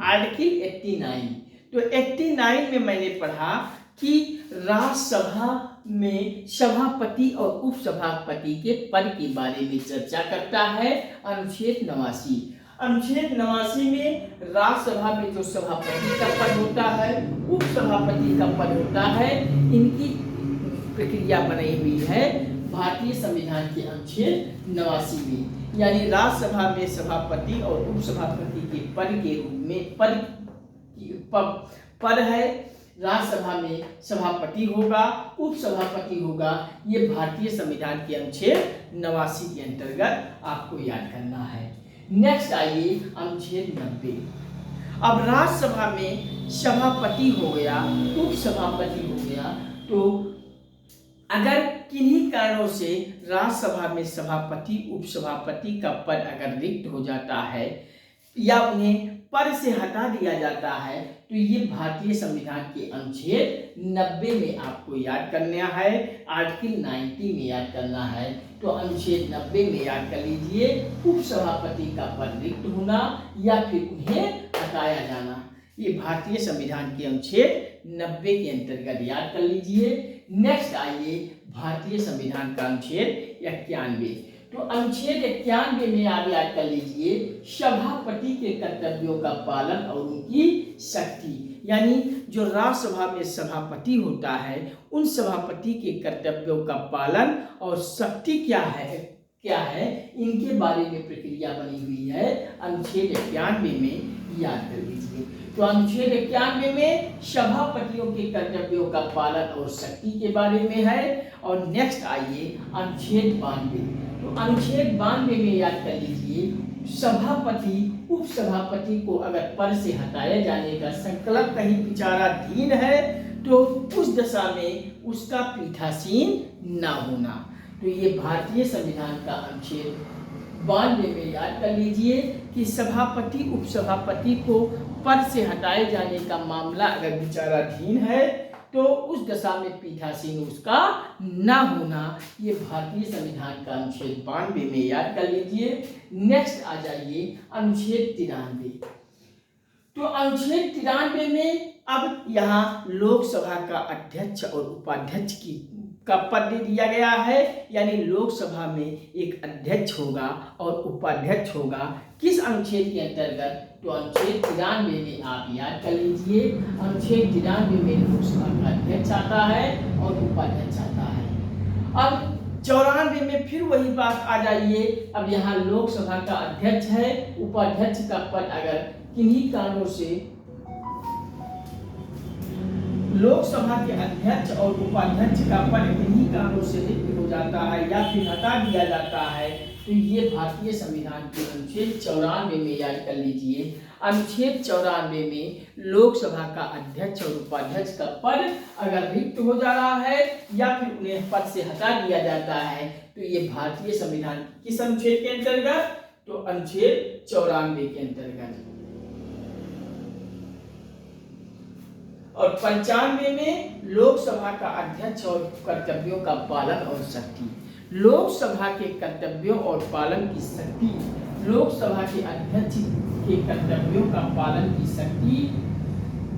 [SPEAKER 1] आर्टिकल 89। तो 89 में मैंने पढ़ा कि राज्यसभा में सभापति और उपसभापति के पद के बारे में चर्चा करता है अनुच्छेद 89। अनुच्छेद 89 में राज्यसभा में जो सभापति का पद होता है, उपसभापति का पद होता है, इनकी प्रक्रिया बनाई हुई है भारतीय संविधान के अनुच्छेद 89 में। यानी राज्यसभा में सभापति और उपसभापति के पद के रूप में पद है। राज्यसभा में सभापति होगा, उपसभापति होगा। ये भारतीय संविधान के अनुच्छेद 89 के अंतर्गत आपको याद करना है। नेक्स्ट आइए अनुच्छेद 90। अब राज्यसभा में सभापति हो गया, उपसभापति हो गया, तो अगर किन्हीं कारणों से राज्यसभा में सभापति उपसभापति का पद अगर रिक्त हो जाता है या उन्हें पद से हटा दिया जाता है, तो ये भारतीय संविधान के अनुच्छेद 90 में आपको याद करना है, आर्टिकल 90 में याद करना है। तो अनुच्छेद 90 में याद कर लीजिए उपसभापति का पद रिक्त होना या फिर उन्हें हटाया जाना। ये भारतीय संविधान के अनुच्छेद 90 के अंतर्गत याद कर लीजिए। नेक्स्ट आइए भारतीय संविधान का अनुच्छेद 91। तो अनुच्छेद 91 में आप याद कर लीजिए सभापति के कर्तव्यों का पालन और उनकी शक्ति, यानी जो राज्यसभा में सभापति होता है उन सभापति के कर्तव्यों का पालन और शक्ति क्या है इनके बारे में प्रक्रिया बनी हुई है अनुच्छेद 91 में, याद कर लीजिए। तो अनुच्छेद 91 में सभापतियों के कर्तव्यों का पालन और शक्ति के बारे में है। और नेक्स्ट आइए अनुच्छेद 92। तो अनुच्छेद 92 में याद कर लीजिए सभापति उपसभापति को अगर पद से हटाए जाने का संकल्प कहीं विचाराधीन है तो उस दशा में उसका पीठासीन न होना। तो ये भारतीय संविधान का अनुच्छेद 92 में याद कर लीजिए कि सभापति उपसभापति को पद से हटाए जाने का मामला अगर विचाराधीन है तो उस दशा में पीठासीन उसका न होना, ये भारतीय संविधान का अनुच्छेद 92 में याद कर लीजिए। नेक्स्ट आ जाइए अनुच्छेद 93। तो अनुच्छेद 93 में अब यहाँ लोकसभा का अध्यक्ष और उपाध्यक्ष का पद दिया गया है, यानी लोकसभा में एक अध्यक्ष होगा और उपाध्यक्ष होगा। किस अनुच्छेद के अंतर्गत? तो अनुच्छेद 93 में आप याद कर लीजिए अनुच्छेद 93 में लोकसभा का अध्यक्ष आता है और उपाध्यक्ष आता है। अब 94 में फिर वही बात आ जाइए, अब यहाँ लोकसभा का अध्यक्ष है, उपाध्यक्ष का पद अगर किन्हीं कारणों से लोकसभा के अध्यक्ष और उपाध्यक्ष का पद किन्हीं कारणों से रिक्त हो जाता है या फिर हटा दिया जाता है तो ये भारतीय संविधान के अनुच्छेद 94 में याद कर लीजिए। अनुच्छेद 94 में लोकसभा का अध्यक्ष और उपाध्यक्ष का पद अगर रिक्त हो जा रहा है या फिर उन्हें पद से हटा दिया जाता है तो ये भारतीय संविधान किस अनुच्छेद के अंतर्गत? तो अनुच्छेद 94 के अंतर्गत। और 95 में लोकसभा का अध्यक्ष और कर्तव्यों का पालन और शक्ति। लोकसभा के कर्तव्यों और पालन की शक्ति, लोकसभा के अध्यक्ष के कर्तव्यों का पालन की शक्ति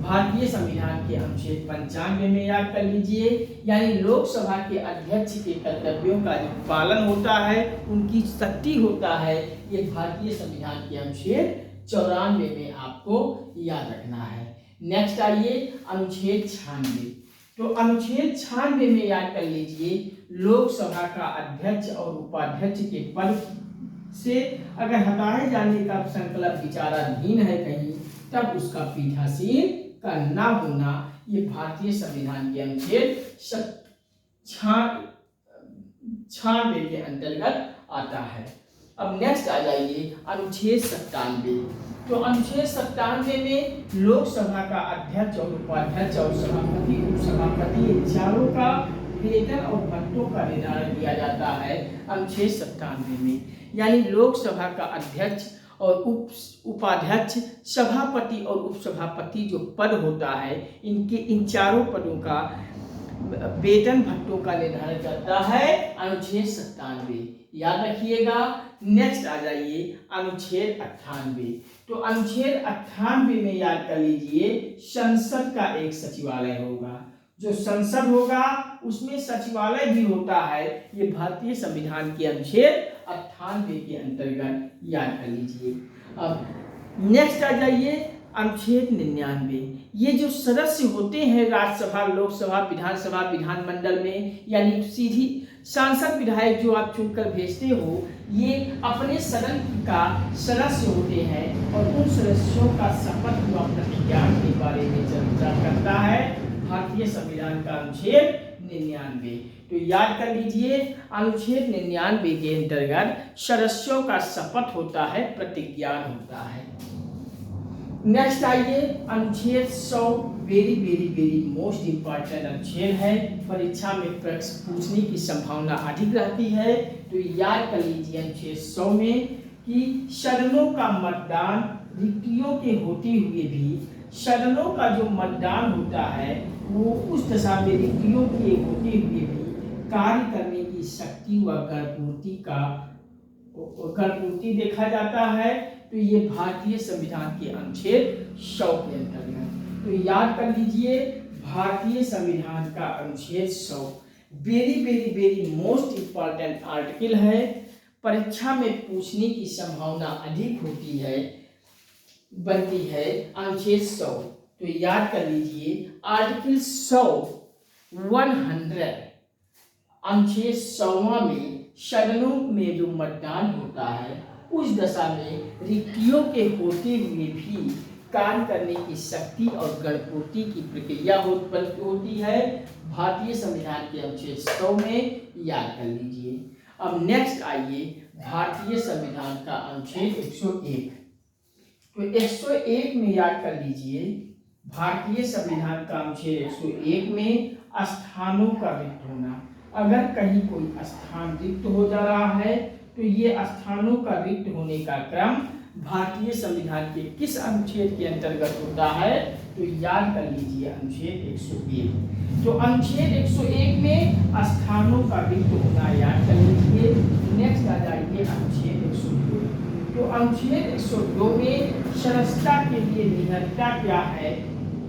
[SPEAKER 1] भारतीय संविधान के अनुच्छेद 95 में याद कर लीजिए, यानी लोकसभा के अध्यक्ष के कर्तव्यों का जो पालन होता है उनकी शक्ति होता है, ये भारतीय संविधान के अनुच्छेद 94 में आपको याद रखना है। नेक्स्ट आइए अनुच्छेद 96। तो अनुच्छेद 96 में याद कर लीजिए लोकसभा का अध्यक्ष और उपाध्यक्ष के पद से अगर हटाए जाने का संकल्प विचाराधीन है कहीं तब उसका पीठासीन का न होना, ये भारतीय संविधान के अनुच्छेद 96 के अंतर्गत आता है। अब नेक्स्ट आ जाइए अनुच्छेद 97। तो अनुच्छेद 97 में लोकसभा का अध्यक्ष और उपाध्यक्ष और सभापति उपसभापति चारों का वेतन और भत्तों का निर्धारण किया जाता है अनुच्छेद 97 में, यानी लोकसभा का अध्यक्ष और उपाध्यक्ष सभापति और उपसभापति जो पद होता है इन चारों पदों का वेतन भत्तों का निर्धारण करता है अनुच्छेद 97, याद रखिएगा। नेक्स्ट आ जाइए अनुच्छेद 98। तो अनुच्छेद 98 में याद कर लीजिए संसद का एक सचिवालय होगा, जो संसद होगा उसमें सचिवालय भी होता है, ये भारतीय संविधान के अनुच्छेद 98 के अंतर्गत याद कर लीजिए। अब नेक्स्ट आ जाइए अनुच्छेद 99। ये जो सदस्य होते हैं राज्यसभा लोकसभा विधानसभा विधानमंडल में, यानी सीधी सांसद विधायक जो आप चुनकर भेजते हो, ये अपने सदन का सदस्य होते हैं और उन सदस्यों का शपथ व प्रतिज्ञा के बारे में चर्चा करता है भारतीय संविधान का अनुच्छेद 99। तो याद कर लीजिए अनुच्छेद 99 के अंतर्गत सदस्यों का शपथ होता है, प्रतिज्ञा होता है। नेक्स्ट आइए अनुच्छेद 100, वेरी मोस्ट इम्पॉर्टेंट अनुच्छेद है, परीक्षा में प्रश्न पूछने की संभावना अधिक रहती है। तो याद कर लीजिए अनुच्छेद 100 में कि सदनों का मतदान रिक्तियों के होते हुए भी, सदनों का जो मतदान होता है वो उस दशा में रिक्तियों के होते हुए भी कार्य करने की शक्ति व गणपूर्ति देखा जाता है। तो ये भारतीय संविधान के अनुच्छेद 100 के अंतर्गत। तो याद कर लीजिए, भारतीय संविधान का अनुच्छेद 100 very very very most important article है। परीक्षा में पूछने की संभावना अधिक होती है, बनती है अनुच्छेद 100। तो याद कर लीजिए, आर्टिकल 100 अनुच्छेद 100 में सदनों में जो मतदान होता है उस दशा में रिक्तियों के होते हुए भी कार्य करने की शक्ति और गणपूर्ति की प्रक्रिया होती है भारतीय संविधान के अनुच्छेद 100 में। याद कर लीजिए। अब नेक्स्ट आइए, भारतीय संविधान का अनुच्छेद 101। तो 101 में याद कर लीजिए, भारतीय संविधान का अनुच्छेद 101 में स्थानों का रिक्त होना। अगर कहीं कोई स्थान रिक्त हो जा रहा है तो ये स्थानों का रिक्त होने का क्रम भारतीय संविधान के किस अनुच्छेद के अंतर्गत होता है? तो याद कर लीजिए, अनुच्छेद 101। तो अनुच्छेद 101 में स्थानों का रिक्त होना याद कर लीजिए। नेक्स्ट आ जाइए अनुच्छेद 102। तो अनुच्छेद 102 में सदस्यता के लिए निहत्ता क्या है?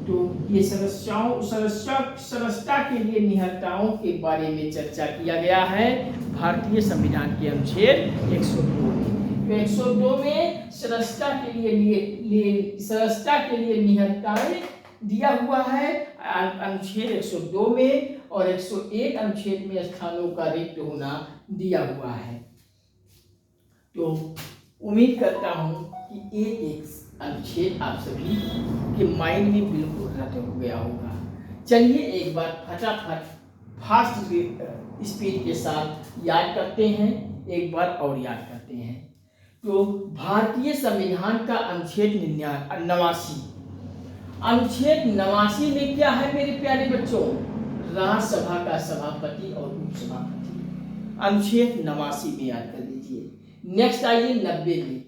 [SPEAKER 1] तो ये सदस्यता के लिए निहत्ताओं के बारे में चर्चा किया गया है भारतीय संविधान के अनुच्छेद 102 में। तो 102 में सदस्यता के लिए निहत्ताएं दिया हुआ है अनुच्छेद 102 में, और 101 अनुच्छेद में स्थानों का रिक्त होना दिया हुआ है। तो उम्मीद करता हूं कि एक अनुच्छेद आप सभी के माइंड में बिल्कुल रट हो गया होगा। चलिए एक बार फटाफट फास्ट स्पीड के साथ याद करते हैं, एक बार और याद करते हैं। तो भारतीय संविधान का अनुच्छेद 89, अनुच्छेद 89 में क्या है मेरे प्यारे बच्चों? राज्यसभा का सभापति और उपसभापति। अनुच्छेद 89 में याद कर लीजिए। नेक्स्ट आइए 90 में,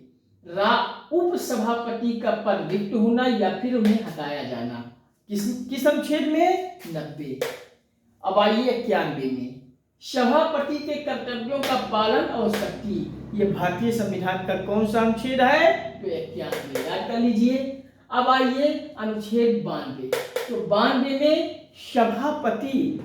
[SPEAKER 1] उपसभापति का पद रिक्त होना या फिर उन्हें हटाया जाना। किस अनुच्छेद में? 90। अब आइए 91 में, सभापति के कर्तव्यों का पालन और शक्ति। ये भारतीय संविधान का कौन सा अनुच्छेद है? तो 91 याद कर लीजिए। अब आइए अनुच्छेद 92। तो 92 में सभापति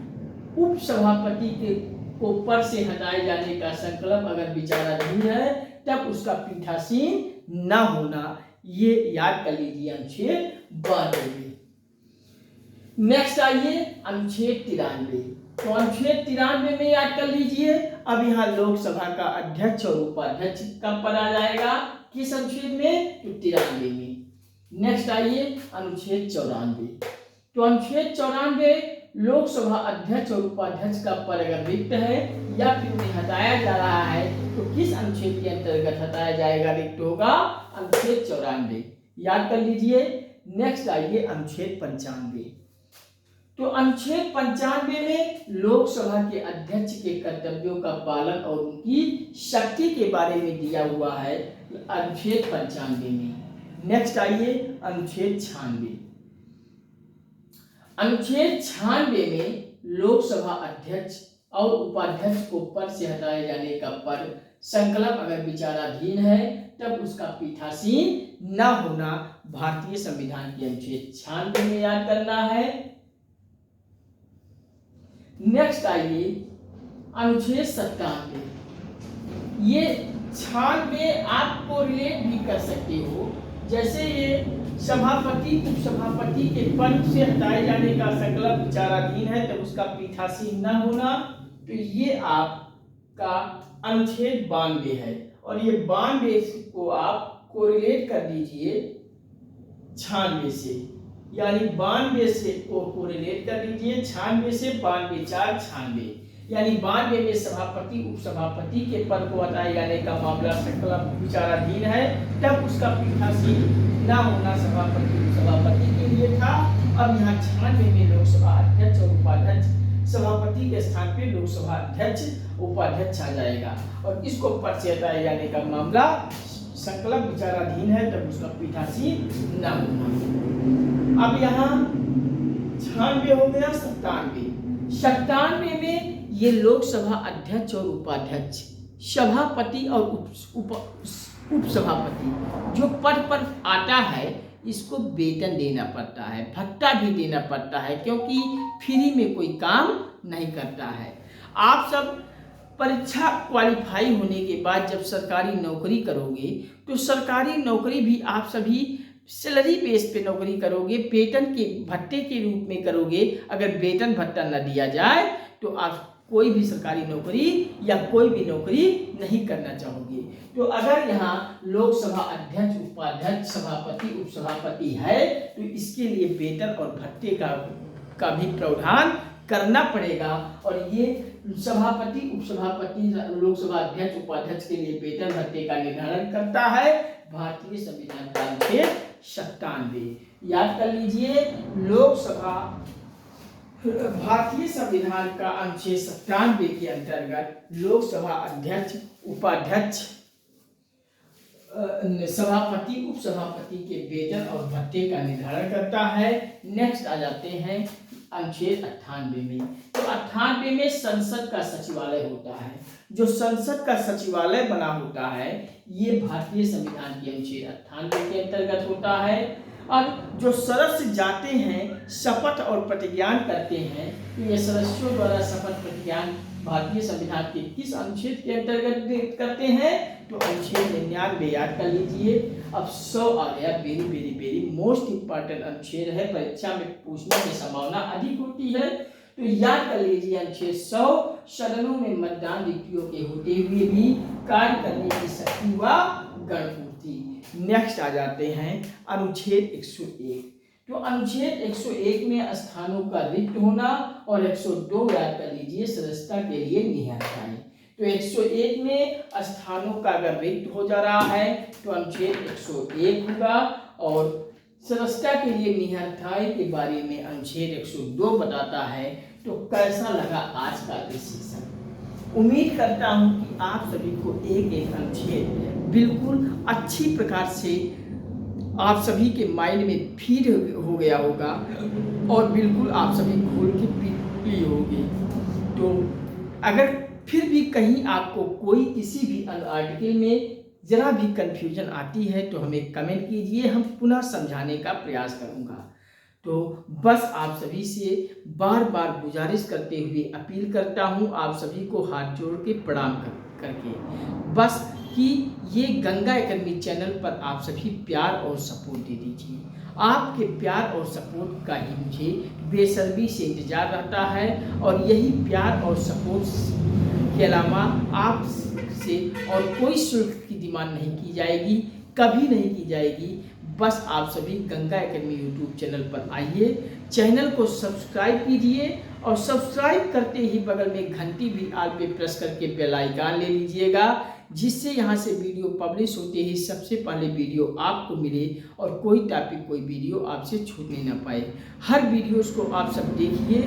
[SPEAKER 1] उपसभापति के को पद से हटाए जाने का संकल्प अगर विचाराधीन है तब उसका पीठासीन न होना। ये याद कर लीजिए अनुच्छेद 92। नेक्स्ट आइए अनुच्छेद 93। तो अनुच्छेद 93 में याद कर लीजिए, अब यहाँ लोकसभा का अध्यक्ष और उपाध्यक्ष का पद आ जाएगा। किस अनुच्छेद में? तो 93 में। नेक्स्ट आइए अनुच्छेद 94। तो अनुच्छेद 94 लोकसभा अध्यक्ष और उपाध्यक्ष का पद अगर रिक्त है या फिर उन्हें हटाया जा रहा है तो किस अनुच्छेद के अंतर्गत हटाया जाएगा, रिक्त होगा? अनुच्छेद 94 याद कर लीजिए। नेक्स्ट आइए अनुच्छेद 95। तो अनुच्छेद 95 में लोकसभा के अध्यक्ष के कर्तव्यों का पालन और उनकी शक्ति के बारे में दिया हुआ है अनुच्छेद 95 में। नेक्स्ट आइए अनुच्छेद 96। अनुच्छेद 96 में लोकसभा अध्यक्ष और उपाध्यक्ष को पद से हटाए जाने का पद संकल्प अगर विचाराधीन है तब उसका पीठासीन न होना भारतीय संविधान के अनुच्छेद 96 में याद करना है। नेक्स्ट आइए अनुच्छेद 97। ये 96 आपको रिलेट भी कर सकते हो, जैसे ये सभापति उपसभापति के पद से हटाए जाने का संकल्प विचाराधीन है तब उसका पीठासीन न होना। तो ये आपका अनुच्छेद 92 है, और ये 92 को आप कोरिलेट कर दीजिए 96 से, यानी 92 से को कोरिलेट कर लीजिए 96 से। 92 4 96, यानी 92 में सभापति उपसभापति के पद को हटाए जाने का मामला संकल्प विचाराधीन है तब उसका पीठासीन न होना सभापति उपसभापति के लिए था। अब यहाँ 96 में लोकसभा अध्यक्ष और उपाध्यक्ष, सभापति के स्थान पे लोकसभा अध्यक्ष उपाध्यक्ष आ जाएगा, और इसको पद से हटाए जाने का मामला संकल्प विचाराधीन है तब उसका पीठासीन न होना। अब यहाँ 96 हो गया। 97 में ये लोकसभा अध्यक्ष और उपाध्यक्ष, सभापति और उपसभापति जो पद पर आता है इसको वेतन देना पड़ता है, भत्ता भी देना पड़ता है, क्योंकि फ्री में कोई काम नहीं करता है। आप सब परीक्षा क्वालिफाई होने के बाद जब सरकारी नौकरी करोगे तो सरकारी नौकरी भी आप सभी सैलरी बेस पे नौकरी करोगे, वेतन के भत्ते के रूप में करोगे। अगर वेतन भत्ता न दिया जाए तो आप कोई भी सरकारी नौकरी या कोई भी नौकरी नहीं करना चाहोगे। तो अगर यहाँ लोकसभा अध्यक्ष, उपाध्यक्ष, सभापति, उपसभापति है तो इसके लिए वेतन और भत्ते का भी प्रावधान करना पड़ेगा। और ये सभापति, उपसभापति, लोकसभा अध्यक्ष, उपाध्यक्ष के लिए वेतन भत्ते का निर्धारण करता है भारतीय संविधान का अनुच्छेद 97। याद कर लीजिए, भारतीय संविधान का अनुच्छेद 97 के अंतर्गत लोकसभा अध्यक्ष, उपाध्यक्ष, सभापति, उपसभापति के वेतन और भत्ते का निर्धारण करता है। नेक्स्ट आ जाते हैं अनुच्छेद 98 में। तो 98 में संसद का सचिवालय होता है। जो संसद का सचिवालय बना होता है ये भारतीय संविधान के अनुच्छेद 98 के अंतर्गत होता है। अब जो सदस्य जाते हैं, शपथ और प्रतिज्ञान करते हैं, तो ये सदस्यों द्वारा शपथ प्रतिज्ञान भारतीय संविधान के किस अनुच्छेद के अंतर्गत करते हैं? तो अनुच्छेद 99 याद कर लीजिए। अब 100 आ गया, very very very most important अनुच्छेद है, परीक्षा में पूछने की संभावना अधिक होती है। तो याद कर लीजिए अनुच्छेद 100, सदनों में मतदान रिक्तियों के होते हुए भी कार्य करने की शक्ति व गणपूर्ति। नेक्स्ट आ जाते हैं अनुच्छेद 101। तो अनुच्छेद 101 में स्थानों का रिक्त होना और 102 याद कर लीजिए सदस्यता के लिए निहत्थाएं। तो 101 में स्थानों का अगर रिक्त हो जा रहा है तो अनुच्छेद 101 होगा, और सदस्यता के लिए निहत्थाएं के बारे में अनुच्छेद 102 बताता है। तो कैसा लगा आज का सेशन? उम्मीद करता हूं कि आप सभी को एक एक अनुच्छेद बिल्कुल अच्छी प्रकार से आप सभी के माइंड में फीड हो गया होगा और बिल्कुल आप सभी खोल के पी ली होगी। तो अगर फिर भी कहीं आपको कोई किसी भी आर्टिकल में जरा भी कंफ्यूजन आती है तो हमें कमेंट कीजिए, हम पुनः समझाने का प्रयास करूँगा। तो बस आप सभी से बार बार गुजारिश करते हुए अपील करता हूँ, आप सभी को हाथ जोड़ के प्रणाम करके बस कि ये गंगा एकेडमी चैनल पर आप सभी प्यार और सपोर्ट दे दीजिए। आपके प्यार और सपोर्ट का ही मुझे बेसब्री से इंतजार रहता है, और यही प्यार और सपोर्ट के अलावा आप से और कोई शुल्क की डिमांड नहीं की जाएगी, कभी नहीं की जाएगी। बस आप सभी गंगा एकेडमी यूट्यूब चैनल पर आइए, चैनल को सब्सक्राइब कीजिए और सब्सक्राइब करते ही बगल में घंटी भी आल पे प्रेस करके बेल आइकन ले लीजिएगा, जिससे यहाँ से वीडियो पब्लिश होते ही सबसे पहले वीडियो आपको मिले और कोई टॉपिक, कोई वीडियो आपसे छूटने ना पाए। हर वीडियोस को आप सब देखिए,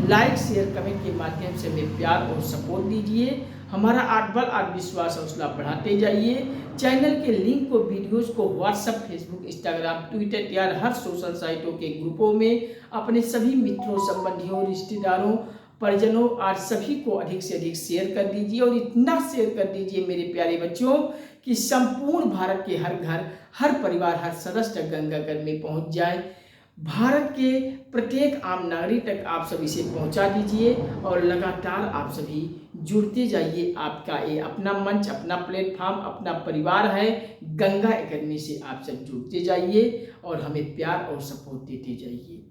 [SPEAKER 1] लाइक शेयर कमेंट के माध्यम से हमें प्यार और सपोर्ट दीजिए। हमारा आत्मबल आत्मविश्वास हौसला बढ़ाते जाइए। चैनल के लिंक को, वीडियोस को व्हाट्सएप, फेसबुक, इंस्टाग्राम, ट्विटर या हर सोशल साइटों के ग्रुपों में अपने सभी मित्रों, संबंधियों, रिश्तेदारों, परिजनों आज सभी को अधिक से अधिक शेयर कर दीजिए। और इतना शेयर कर दीजिए मेरे प्यारे बच्चों कि संपूर्ण भारत के हर घर, हर परिवार, हर सदस्य तक गंगा घर में पहुंच जाए। भारत के प्रत्येक आम नागरिक तक आप सभी से पहुंचा दीजिए और लगातार आप सभी जुड़ते जाइए। आपका ये अपना मंच, अपना प्लेटफॉर्म, अपना परिवार है। गंगा एकेडमी से आप सब जुड़ते जाइए और हमें प्यार और सपोर्ट देते जाइए।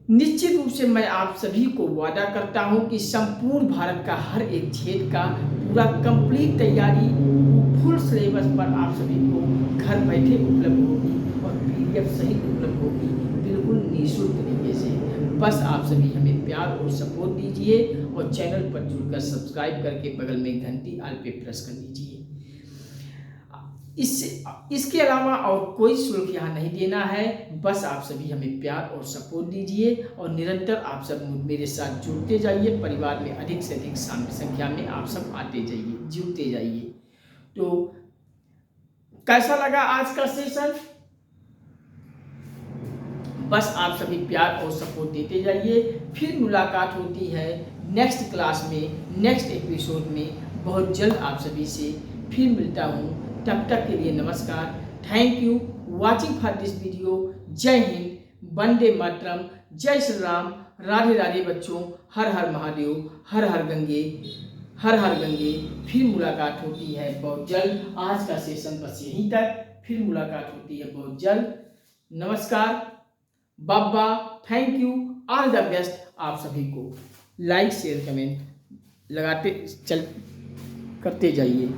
[SPEAKER 1] निश्चित रूप से मैं आप सभी को वादा करता हूं कि संपूर्ण भारत का हर एक क्षेत्र का पूरा कंप्लीट तैयारी फुल सिलेबस पर आप सभी को घर बैठे उपलब्ध होगी और PDF सहित उपलब्ध होगी, बिल्कुल निःशुल्क तरीके से। बस आप सभी हमें प्यार और सपोर्ट दीजिए और चैनल पर जुड़कर सब्सक्राइब करके बगल में घंटी आल पे प्रेस कर दीजिए। इसके अलावा और कोई शुल्क यहाँ नहीं देना है। बस आप सभी हमें प्यार और सपोर्ट दीजिए और निरंतर आप सब मेरे साथ जुड़ते जाइए। परिवार में अधिक से अधिक संख्या में आप सब आते जाइए, जुड़ते जाइए। तो कैसा लगा आज का सेशन? बस आप सभी प्यार और सपोर्ट देते जाइए। फिर मुलाकात होती है नेक्स्ट क्लास में, नेक्स्ट एपिसोड में। बहुत जल्द आप सभी से फिर मिलता हूँ। तब तक के लिए नमस्कार। Thank you watching for this video. जय हिंद, वंदे मातरम, जय श्री राम, राधे राधे बच्चों। हर हर महादेव, हर हर गंगे, हर हर गंगे। फिर मुलाकात होती है बहुत जल्द। आज का सेशन बस यहीं तक, फिर मुलाकात होती है बहुत जल्द। नमस्कार, बाबा, thank you, all the best आप सभी को। लाइक शेयर कमेंट लगाते चल करते जाइए।